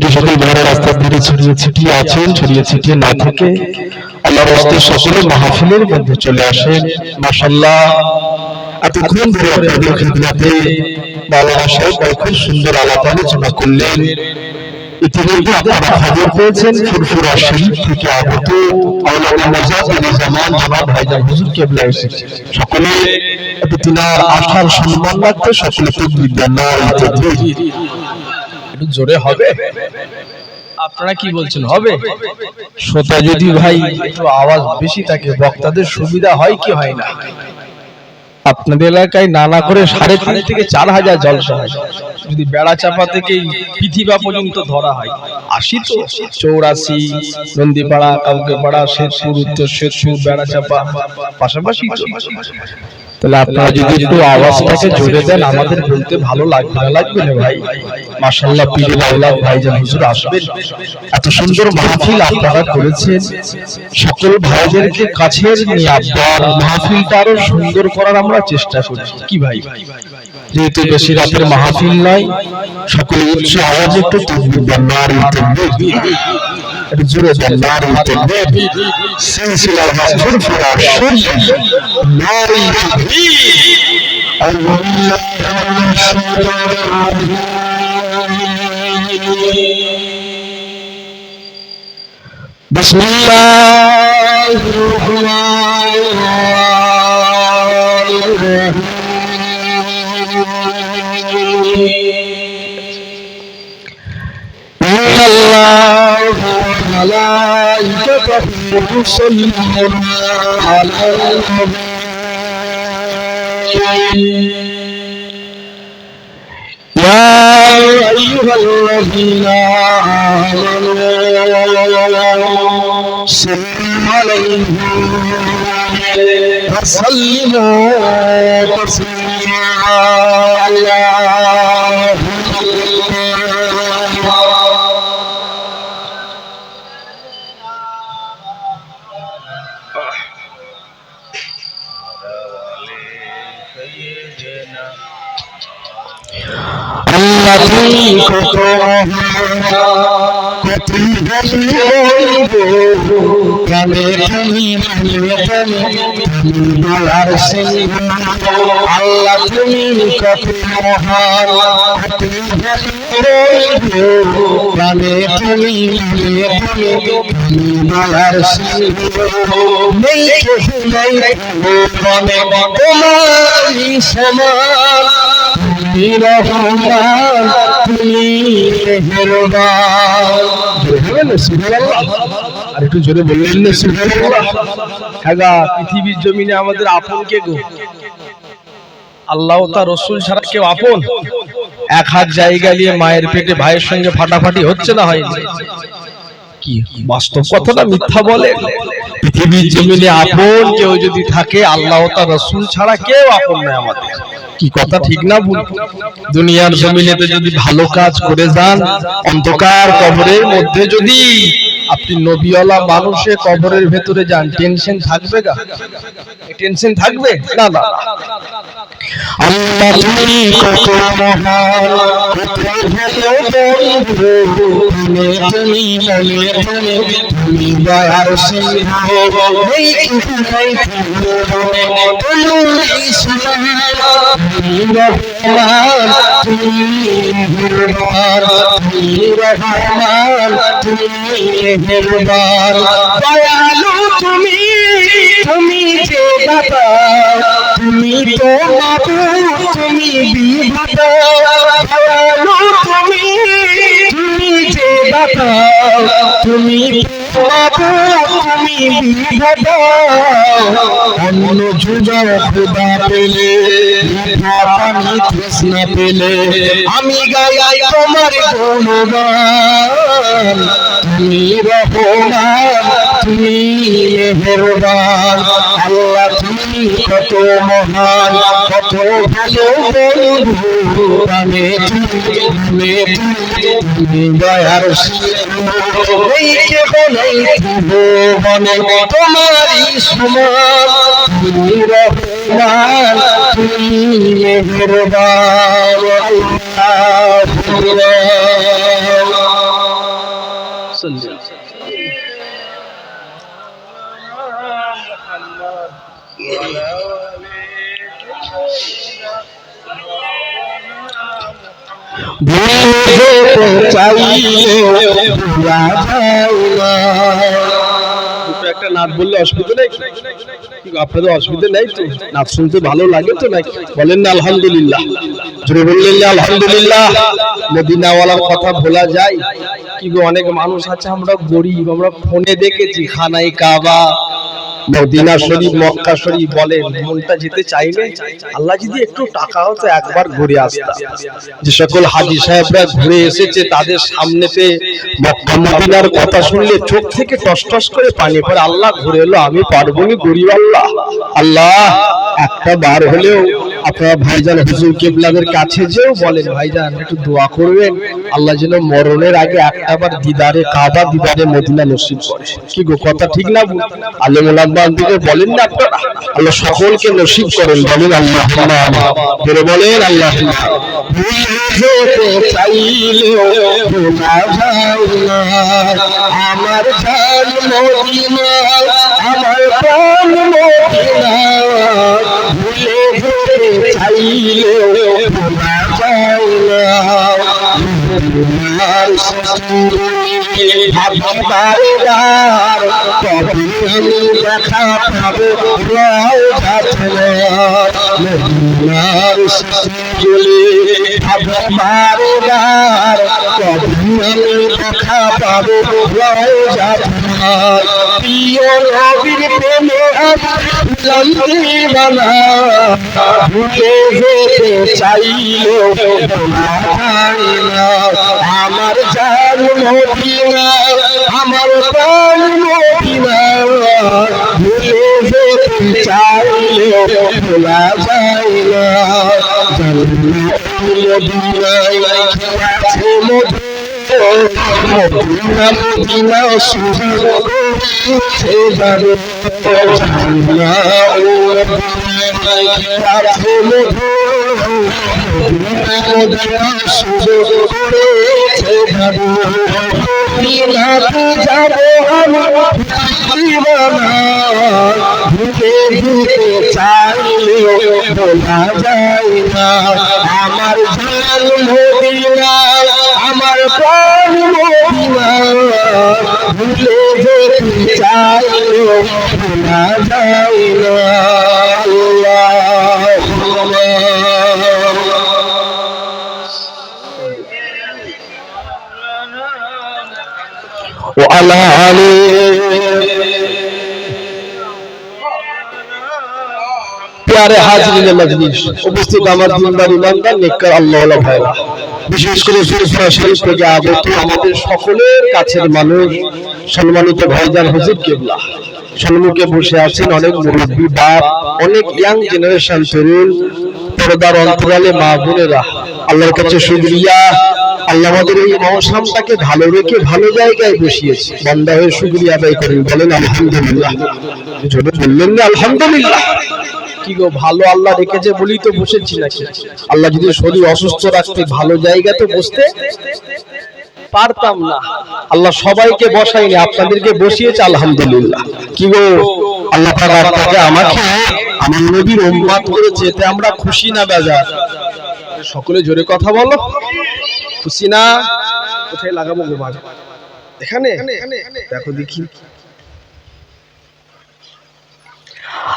যে সকল ভাইরা রাস্তার ধারে ছড়িয়ে ছিটিয়ে আছেন, ছড়িয়ে ছিটিয়ে না থেকে আল্লাহর রাস্তায় সকলে মাহফিলের মধ্যে চলে আসেন। মাশাআল্লাহ, এতক্ষণ ধরে আপনাদের খিদমতে মাওলানা সাহেব খুব সুন্দর আলাপ আলোচনা করলেন। ইতিমধ্যে আপনারা খবর পেয়েছেন ফুরফুরা শরীফ থেকে আগত মাওলানা মুজাদ্দিদুল জামান জনাব ভাইজান হুজুর কেবলা এসেছে। সকলে তিনার আশার সম্মান রাখতে সকলে তাকবীর দেন, নারে তাকবীর। একটু জোরে হবে? আপনারা কি বলছেন, হবে? শ্রোতা যদি ভাই একটু আওয়াজ বেশি থাকে বক্তাদের সুবিধা হয় কি হয় না? আপনাদের এলাকায় নানা করে 3.5 থেকে 4,000 জলসা হয়। যদি বেড়া চাপা থেকে পৃথিবী পর্যন্ত ধরা হয়, 80 তো 84, নন্দীপাড়া, কাউকেপাড়া, শেরপুর, উত্তর শেরপুর, বেড়া চাপা পাশাপাশি। তাহলে আপনারা যদি একটু আওয়াজটাকে জোরে দেন আমাদের বলতে ভালো লাগবে, না লাগবে না ভাই? মাশাআল্লাহ, পীরে আওলাদ ভাইজান হুজুর আসবেন। এত সুন্দর মাহফিল আপনারা করেছেন, সকল ভাইদেরকে কাছে নিয়ে আপনার মাহফিলটা আরো সুন্দর করার আমরা চেষ্টা করি। কি ভাই, যেহেতু বেশি রাতের মাহফিল নয়, সকলে উচ্চ আওয়াজে একটু তাকবীর দেন, নারে তাকবীর। একটু জোরে দেন, নারে তাকবীর। সিলসিলা ফুরফুরা শরীফ, নারে তাকবীর। বিসমিল্লাহির রহমানির রহিম। ইন্নাল্লাহা ওয়া মালাইকাতাহু ইউসাল্লুনা আলান নবী। يا أيها الذين آمنوا صلوا عليه وسلموا تسليما. আল্লাহ তুমি কত মহান, কত বলব কানে তুমি দয়ার সিংহ। আল্লাহ তুমি কত মহান, কত বলব কানে তুমি দয়ার সিংহ। নেই কেউ নাই বনে তোমারই সমান, তুমি রহমান, তুমি মেহেরবান। আর একটু জোরে বললেন না সুবহানাল্লাহ। কাগা পৃথিবীর জমিনে আমাদের আপন কে গো? আল্লাহ ও তার রাসূল ছাড়া কেউ আপন? এক হাত জায়গা নিয়ে মায়ের পেটে ভাইয়ের সঙ্গে ফাটাফাটি হচ্ছে না হয়নি? কি বাস্তব কথা না মিথ্যা বলে? পৃথিবীর জমিনে আপন কেউ যদি থাকে আল্লাহ ও তার রাসূল ছাড়া কেউ আপন নয় আমাদের। কি কথা ঠিক না ভুল? দুনিয়ার জমিনেতে যদি ভালো কাজ করে যান, অন্ধকার কবরের মধ্যে যদি আপনি নবীওয়ালা মানুষে কবরের ভেতরে যান, টেনশন থাকবে গা? টেনশন থাকবে না? না। আল্লাহ তুমি কত মহান, কত ভালো বন্ধু, তুমি তুমি দয়ার সিংহ। এই কুফাই তুমি সুবহান, তুমি রহমান, তুমি মেহেরবান, তুমি রহমান, তুমি মেহেরবান। দয়ালু তুমি, তুমি যে দাতা, তুমি তো মাবুদ, তুমি বিধাতা। দয়ালু তুমি, তুমি যে দাতা, তুমি মাবুদ, তুমি বিধাতা। অন্য যুগের খোদা পেলে, মিঠা পানি তৃষ্ণা পেলে, আমি গাই তোমার গুণগান। তুমি রহমান, তুমি মেহেরবান। আল্লাহ তুমি কত মহান, কত ভালো বন্ধু, প্রাণে তুমি দয়ার সিংহ। এই কেহ নাই ভুবনে তোমারই সমান, তুমি রহমান, তুমি মেহেরবান। ভুলে যেতে চাইলেও ভোলা যায় না। দুটো একটা নাচ বললে অসুবিধা নেই? আপনাদের অসুবিধা নেই তো? নাচ শুনতে ভালো লাগে তো নাকি? বলেন না আলহামদুলিল্লাহ? জোরে বললেন না আলহামদুলিল্লাহ? মদিনাওয়ালার কথা ভোলা যায় কি গো? অনেক মানুষ আছে, আমরা গরিব, আমরা ফোনে দেখেছি খানায় কাবা, মদিনা শরীফ, মক্কা শরীফ, বলেন মনটা যেতে চাইলে আল্লাহ যদি একটু টাকা হতো একবার ঘুরে আসতাম। যে সকল হাজী সাহেবরা ঘুরে এসেছে তাদের সামনেতে মক্কা মদিনার কথা শুনলে চোখ থেকে টস টস করে পানি পড়ে। আল্লাহ ঘুরে এলো, আমি পারবো না, গরিব আল্লাহ। আল্লাহ একটা বার হলেও আপনারা ভাইজান হুজুর কেবলাদের কাছে যেও বলেন, ভাইজান একটু দোয়া করবেন আল্লাহ যেন মরণের আগে একটাবার দিদারে কাবা, দিদারে মদিনা নসিব করে। কি গো, কথা ঠিক না? আলেম ওলামার দিকে বলেন না আপনারা? আল্লাহ সকলকে নসিব করেন, বলেন আল্লাহুম্মা আমিন। বলেন আল্লাহুম্মা। ভুলে যেতে চাইলেও ভোলা যায় না, আমার জান মদিনা, আমার প্রাণ মদিনা। ভুলে যেতে চাইলেও ভোলা যায় না, মদিনার সৃষ্টি ভাববার কবে আমি দেখা পাবো রওজা তোমার। মদিনার সৃষ্টি ভাববার কবে আমি দেখা পাবো রওজা তোমার। প্রিয় নবীর প্রেমে আমি দিওয়ানা, ভুলে যেতে চাইলেও ভোলা যায় না, আমার জান মদিনা, আমার প্রাণ মদিনা। ভুলে যেতে চাইলেও ভোলা যায় না, মদিনায় আছে মধু, মদিনা মদিনা শুধু করছে যাবে জানা। ও মদিনায় আছে মধু, মদিনা মদিনা শুধু করেছে যাবে। মদিনাতে যাবো আমি দিওয়ানা, ভুলে যেতে চাইলেও ভোলা যায় না, আমার জান মদিনা, আমার প্রাণ মদিনা। ভুলে যেতে চাইলেও ভোলা যায় না। আল্লাহুম্মা ওয়া আলা প্যারে হাজরিন মজলিস, উপস্থিত আমার দিনদার ইমানদার নেককার আল্লাহওয়ালা ভাইরা, বিশেষ করে সুরফা শরীফ থেকে আগত আমাদের সকলের কাছের মানুষ সম্মানিত ভাইজান হুজুর কেবলা, সম্মুখে বসে আছেন অনেক মুরব্বী বাপ, অনেক ইয়াং জেনারেশন তরুণ পর্দার অন্তরালে মা বোনেরা, আল্লাহর কাছে শুকরিয়া। আল্লাহ আমাদের এই মৌসুমটাকে ভালো রেখে ভালো জায়গায় বসিয়েছে, বান্দা হয়ে শুকরিয়া আদায় করেন, বলেন আলহামদুলিল্লাহ। জোরে বললেন না আলহামদুলিল্লাহ? কি গো, ভালো আল্লাহ রেখেছে বলি তো বসেছি নাকি? আল্লাহ যদি শরীর অসুস্থ রাখতে ভালো জায়গাতে বসতে পারতাম না। আল্লাহ সবাইকে বসায়নি, আপনাদেরকে বসিয়েছে, আলহামদুলিল্লাহ। কি গো, আল্লাহ পাক আপনাকে আমাকে আমার নবীর উম্মত করেছে, এতে আমরা খুশি না বেজার? সকলে জোরে কথা বলো, খুশি না? কোথায় লাগাবো গো ভাই? এখানে দেখো দেখি।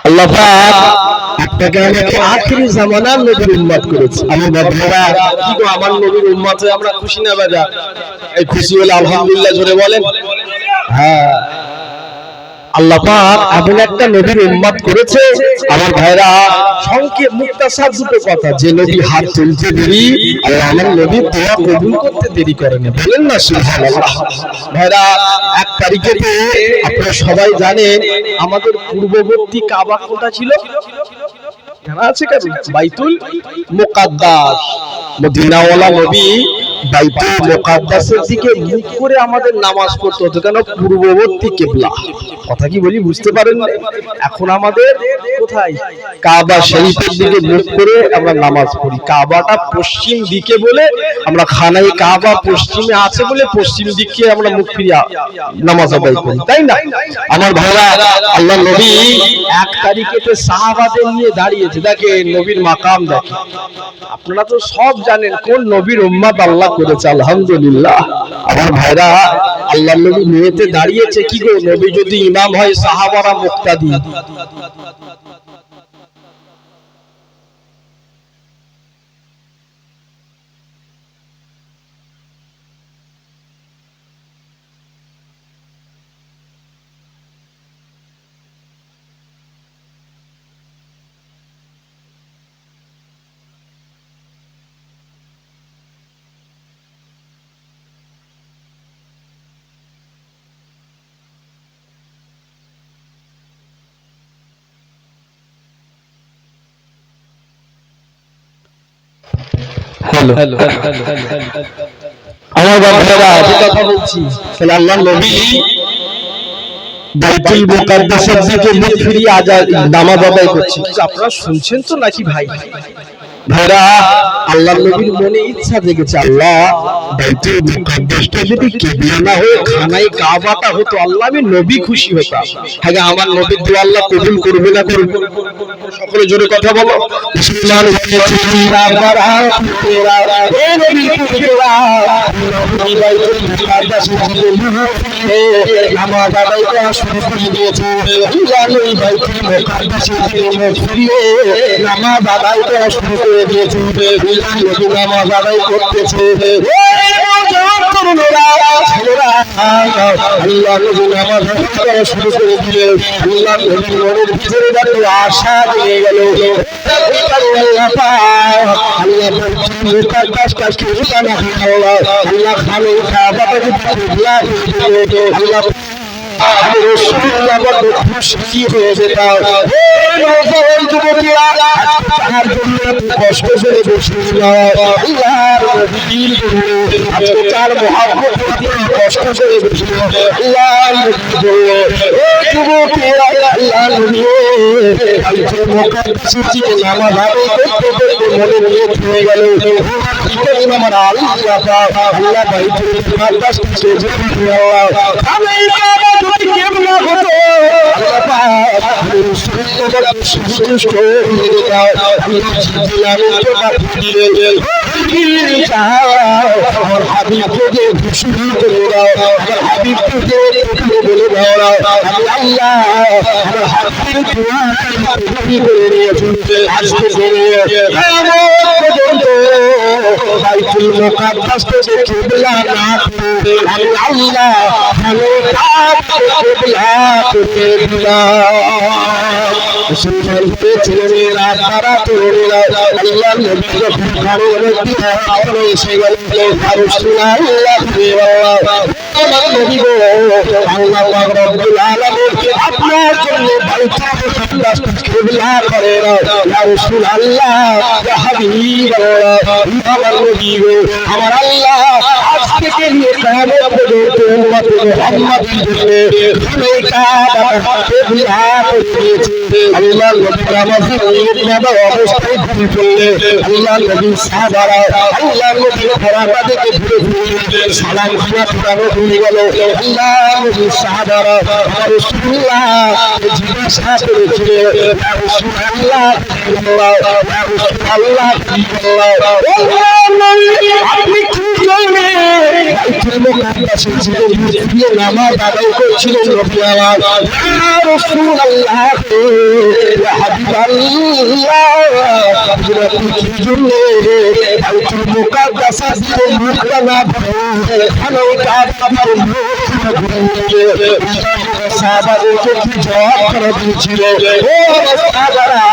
আল্লাহ পাক আপনাকে আমাকে আখিরি জামানার নবীর উম্মত করেছে। আমার বাবারা, কি গো, আমার নবীর উম্মত হয়ে আমরা খুশি না বেজার? এই খুশি হলে আলহামদুলিল্লাহ জোরে বলেন। হ্যাঁ, আল্লাহ পাক এমন একটা নবীর উম্মত করেছে আমার ভাইরা। সংক্ষেপ মুক্তাসার দুটো কথা, যে নবী হাত তুলতে দেরি, আল্লাহ আমার নবীর দোয়া কবুল করতে দেরি করে না, বলেন না সুবহানাল্লাহ। ভাইরা, 1 তারিখেতে আপনারা সবাই জানেন আমাদের পূর্ববর্তী কাবা কোনটা ছিল? জানা আছে কেন? বাইতুল মুকাদ্দাস। মদিনাওয়ালা নবী বাইতুল মুকাদ্দাসের দিকে মুখ করে আমাদের নামাজ পড়তে হতো, কেন পূর্ববর্তী কিবলা। কথা কি বলি বুঝতে পারেন না? এখন আমাদের কোথায় কাবা শরীফের দিকে মুখ করে আমরা নামাজ পড়ি। কাবাটা পশ্চিম দিকে বলে আমরা খানায় কাবা পশ্চিমে আছে বলে পশ্চিম দিকে আমরা মুখ ফিরিয়ে নামাজ আদায় করি, তাই না? আমার ভাইরা, আল্লাহ নবী 1 তারিখেতে সাহাবাদের নিয়ে দাঁড়িয়েছে। দেখেন নবীর মাকাম দেখেন। আপনারা তো সব জানেন কোন নবীর উম্মত আল্লাহ করেছে, আলহামদুলিল্লাহ। আমার ভাইরা, আল্লাহ নবী নিয়েতে দাঁড়িয়েছে কি গো? নবী যদি ইমাম হয় সাহাবারা মুক্তাদি। হ্যালো, আমার বাবারা, যে কথা বলছি, তাহলে আল্লাহ নবী বাইতুল মুকাদ্দাসের দিকে মুখ ফিরিয়ে নামাজ আদায় করছে। আপনারা শুনছেন তো নাকি ভাই? ভাইরা, আল্লাহ নবীর মনে ইচ্ছা জেগেছে, আল্লাহ বাইতুল মুকাদ্দাসটা যদি কিবলা না হয়ে খানায় কাবাটা হতো, আল্লাহ আমি নবী খুশি হতাম। হ্যাঁ, আমার নবীর দোয়া আল্লাহ কবুল করবে না করবে? সকলে জোরে কথা বলো। বিসমিল্লাহ। নামাজ আদায় করা শুরু করে দিয়েছে। নামাজ আদায় করা শুরু করে দিয়েছে। নামাজ আদায় করতেছে। আল্লাহ নবী নামাজ আদায় করা শুরু করে দিলে আল্লাহ নবীর মনের ভিতরে দেখো আশা দিয়ে গেল। আল্লাহ খানে কাবাটাকে আল্লাহ খুশি হয়ে যেতাম। কষ্ট করে বসছিল কষ্ট করে বসছিল। নামাজ আদায় করতে করতে মনে নিয়ে হয়ে গেল আমার আল্লাহ বাইতুল মুকাদ্দাস থেকে কিবলা না করে আমি আল্লাহ ভালো কাজ কিবলা করে দিলাম। মুসলমান ছেলেমেয়েরা তারা তরুণীরা আল্লাহ নবী যখন ঘরের মধ্যে আপনি এসে গেলেন আমার নবী গো, আল্লাহ পাক রব্বুল আলামিন আপনার জন্য বাইতুল মুকাদ্দাস কিবলা করে না। ইয়া রাসূলুল্লাহ, ইয়া হাবিবাল্লাহ, আমার নবী গো, আমার আল্লাহ আজ থেকে নিয়ে কিয়ামত পর্যন্ত উম্মত মুহাম্মাদের জন্য খানে কাবা কিবলা করে দিয়েছে। আল্লাহ নবী নামাজে নিয়ত অবস্থায় ঘুরে পড়লে আল্লাহ নবী সাহাবারা আল্লাহ নবীর ঘোড়াটা দেখে ঘুরে ঘুরে সালাম খানা ফিরানো হয়ে গেল। আল্লাহ নবীর সাহাবারা রাসূলুল্লাহ জিজ্ঞাসা করেছিল, ইয়া রাসূলুল্লাহ, আপনি কি জানেন বাইতুল মুকাদ্দাসে যে নামাজ আদায় করছিলেন নবী আমার? ইয়া রাসূলুল্লাহ, ইয়া হাবিবাল্লাহ, আপনি কি জানেন বাইতুল মুকাদ্দাসে যে মুখটা না ধরে খানায় কাবার মুখে সাহাবাদেরকে কি জবাব করে দিয়েছিল? ও সাহাবারা,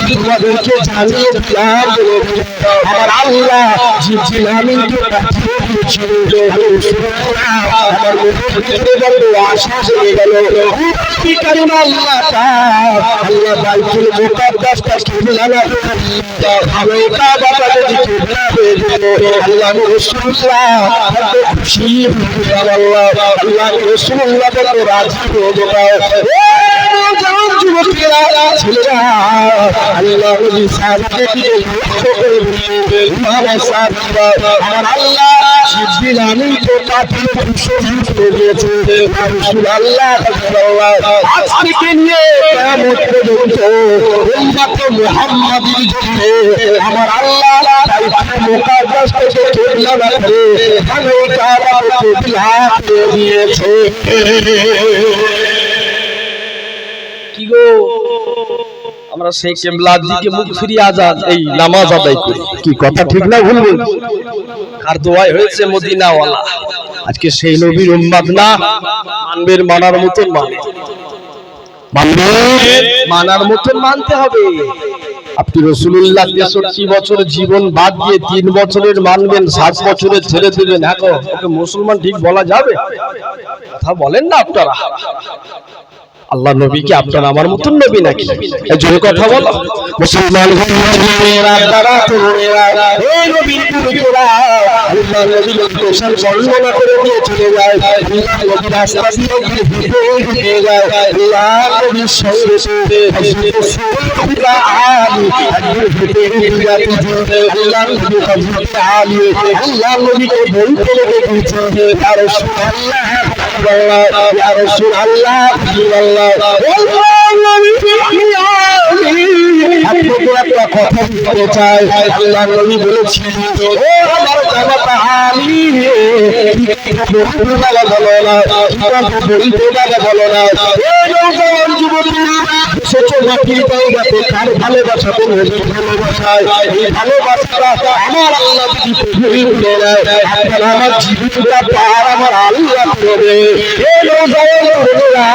তোমাদেরকে জানিয়ে দিলাম আমার আল্লাহ জিবরিল আমিনকে পাঠিয়ে দিয়েছিল আমার মধ্যে বড় আশা জেগে গেল কি কারণ আল্লাহ আল্লাহ বাইতুল মুকাদ্দাসটা কিবলা না আমি কাবাটা যদি কিবলা হয়ে যেত আল্লাহ রাসূলুল্লাহ কত খুশি হয়ে আল্লাহ আল্লাহ রাসূলুল্লাহ কত রাজি হয়ে যেত জান যুবকেরা ছেলেরা আল্লাহ নবী সাহাবাকে দিয়ে লক্ষ্য করে বললেন ইমাম সাহাবা আমার আল্লাহ জিবরিল আমিন তো কাফির খুশি হয়ে গিয়েছে রাসূলুল্লাহ সাল্লাল্লাহু আজকে নিয়ে কিয়ামত পর্যন্ত উম্মত মুহাম্মাদীর জন্য আমার আল্লাহ বাইতুল মুকাদ্দাস থেকে কিবলা করে আমি কাবাকে কিবলা করে দিয়েছে কি গো আমরা সেই কিবলার দিকে মুখ ফিরিয়ে আজান এই নামাজ আদায় করি কি কথা ঠিক না ভুল বল আর দোয়াই হয়েছে মদিনাওয়ালা আজকে সেই নবীর উম্মত না মানবের মানার মতন মানার মতন মানতে হবে আপনি রাসূলুল্লাহ 63 বছর জীবন বাদ দিয়ে 3 বছরের মানবেন 7 বছরের ছেড়ে দিবেন এখন ওকে মুসলমান ঠিক বলা যাবে কথা বলেন না আপনারা আল্লাহ নবী কি আপনার আমার মতন নবী নাকি এই জোরে কথা বলো মুসলমান ভাইরা দাদা তোমরা এই নবীর পুত্ররা আল্লাহ নবীর কোশল বর্ণনা করে দিয়ে চলে যায় আল্লাহ নবীর রাস্তা দিয়ে যায় আল্লাহ নবীর সঙ্গে হযরত সুবহানাল্লাহ আলী আল্লাহ নবী হযরত আলী আল্লাহ নবীকে বলতে লেগেছে ইয়া রাসূলুল্লাহ ইয়া রাসূলুল্লাহ একটা কথা বলতে চাই আল্লাহ নবী বলেছিলেন ও আমার জামাতা আলী বলো না এই নওজোয়ান যুবকেরা ছোট মাটির জায়গাতে কার ভালোবাসা বলবে ভালোবাসায় এই ভালোবাসাটা আমার আল্লাহ যদি কবুল করে আপনারা আমার জীবনটা পার আমার আল্লাহ করবে এই নওজোয়ান যুবকেরা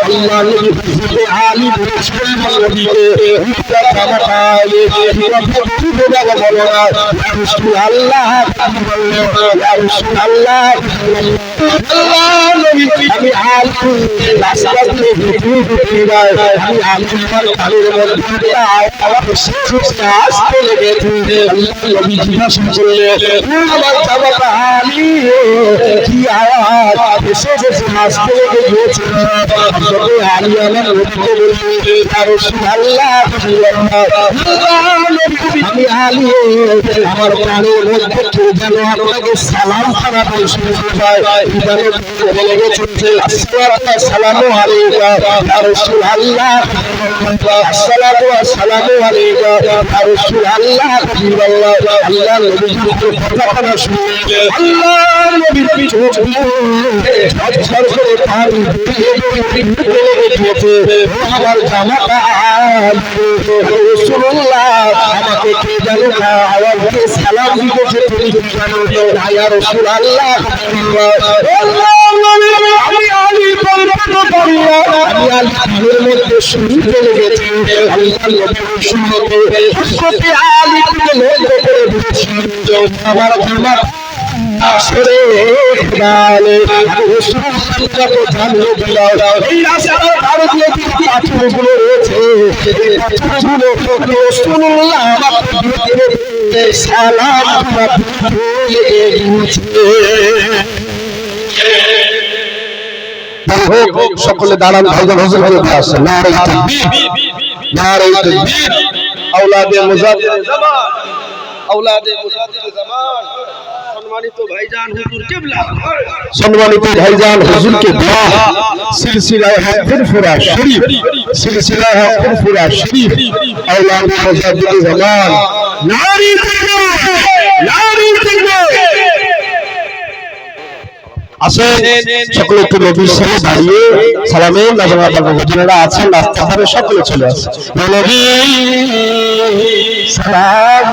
আল্লাহ নবী হযরত আলী বলেছিলেন নবীকে উঠা জামাতা আলী বলো না ইয়া রাসূলুল্লাহ ইয়া রাসূলুল্লাহ আল্লাহ নবী আমি আলী রাস্তা দিয়ে হেঁটে যাই আমি আলী আমার কানের মধ্যে আমার সুস্থ আসতে লেগেছে আল্লাহ নবী জিজ্ঞাসা করলেন আমার জামাতা আলী কি আওয়াজ এসে আসতে লেগে গিয়েছে আলী আমার নবীকে বললেন ইয়া রাসূলুল্লাহ আমি আলী আমার প্রাণের মধ্যে কেউ যেন আপনাকে সালাম খানাতে শুনতে পায় ইদানে বলে গেছে আসসালামু আলাইকা ইয়া রাসূলুল্লাহ আসসালাতু ওয়াসসালামু আলাইকা ইয়া রাসূলুল্লাহ আল্লাহ নবীর কথা শুনে আল্লাহ নবীর চোখ ঝরঝর করে পানি দিয়েছে আমার জামাতা রাসূলুল্লাহ আমাকে কে জানো আওয়াজ দিয়ে সালাম দিয়েছে তুমি জানো ইয়া রাসূলুল্লাহ আমি আলী পবিত্র করিয়া আমি আলী ঘরের মধ্যে শুরু চলে গেছি আল্লাহ নবী শুনতে হযরত আলী কে লক্ষ্য করে বলেছি আমার জামাত আসরে খোদালে রাসূলুল্লাহকে জানিয়ে দিলাম এই রাস্তার ধারে যে পাথরগুলো রয়েছে এই পাথরগুলো রাসূলুল্লাহ আমাকে দিতে সালাম দিয়ে গিয়েছে সকলে দাঁড়ান ভাইজান হুজুর বলতে আসে নারে তাকবীর নারে তাকবীর আওলাদে মুজাদ্দিদ জামান আওলাদে মুজাদ্দিদ জামান সম্মানিত ভাইজান হুজুর কিবলা সম্মানিত ভাইজান হুজুর কিবলা সিলসিলায়ে হকের ফুরা শরীফ সিলসিলায়ে হকের ফুরা শরীফ আওলাদে মুজাদ্দিদ জামান নারে তাকবীর নারে তাকবীর আসে সকলে একটু নবীর সামনে দাঁড়িয়ে সালামে নাজামাত হুজুরেরা আছেন রাস্তা ধারে সকলে চলে আসে নবী সালাম